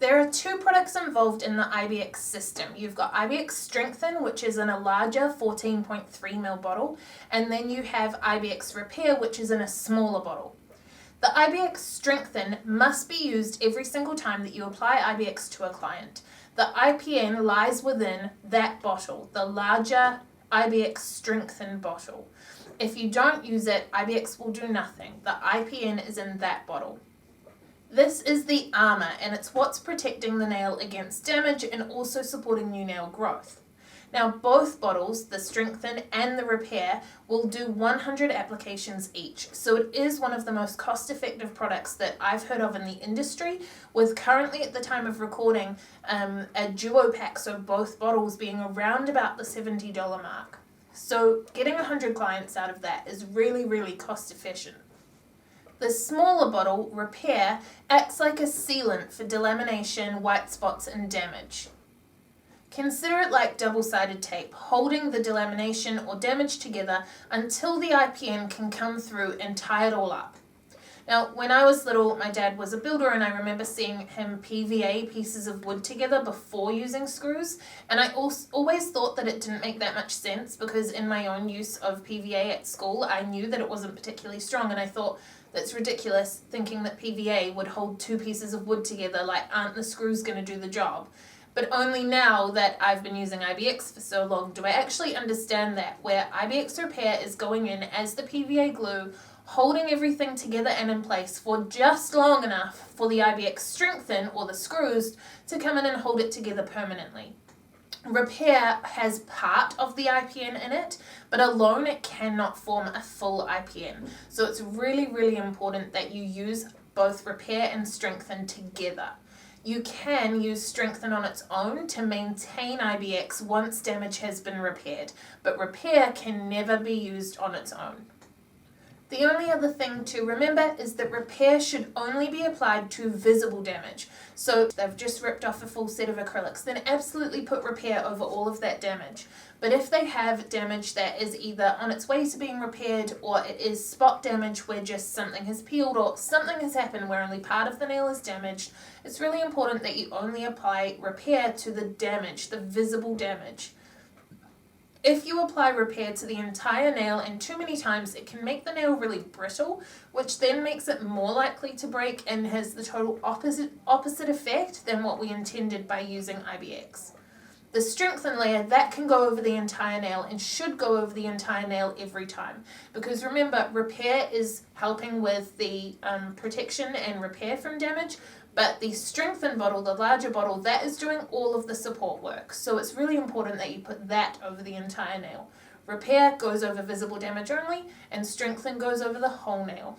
There are two products involved in the IBX system. You've got IBX Strengthen, which is in a larger 14.3ml bottle, and then you have IBX Repair, which is in a smaller bottle. The IBX Strengthen must be used every single time that you apply IBX to a client. The IPN lies within that bottle, the larger IBX Strengthen bottle. If you don't use it, IBX will do nothing. The IPN is in that bottle. This is the armor, and it's what's protecting the nail against damage and also supporting new nail growth. Now, both bottles, the Strengthen and the Repair, will do 100 applications each. So it is one of the most cost-effective products that I've heard of in the industry, with currently at the time of recording a duo pack, so both bottles being around about the $70 mark. So getting 100 clients out of that is really, really cost efficient. The smaller bottle, Repair, acts like a sealant for delamination, white spots, and damage. Consider it like double-sided tape, holding the delamination or damage together until the IPN can come through and tie it all up. Now, when I was little, my dad was a builder, and I remember seeing him PVA pieces of wood together before using screws, and I always thought that it didn't make that much sense, because in my own use of PVA at school, I knew that it wasn't particularly strong, and I thought, that's ridiculous, thinking that PVA would hold two pieces of wood together, like, aren't the screws going to do the job? But only now that I've been using IBX for so long do I actually understand that, where IBX Repair is going in as the PVA glue, holding everything together and in place for just long enough for the IBX Strengthen, or the screws, to come in and hold it together permanently. Repair has part of the IPN in it, but alone it cannot form a full IPN. So it's really, really important that you use both Repair and Strengthen together. You can use Strengthen on its own to maintain IBX once damage has been repaired, but Repair can never be used on its own. The only other thing to remember is that Repair should only be applied to visible damage. So if they've just ripped off a full set of acrylics, then absolutely put Repair over all of that damage. But if they have damage that is either on its way to being repaired, or it is spot damage where just something has peeled or something has happened where only part of the nail is damaged, it's really important that you only apply Repair to the damage, the visible damage. If you apply Repair to the entire nail and too many times, it can make the nail really brittle, which then makes it more likely to break and has the total opposite effect than what we intended by using IBX. The Strengthen layer, that can go over the entire nail and should go over the entire nail every time. Because remember, Repair is helping with the protection and repair from damage, but the Strengthen bottle, the larger bottle, that is doing all of the support work. So it's really important that you put that over the entire nail. Repair goes over visible damage only, and Strengthen goes over the whole nail.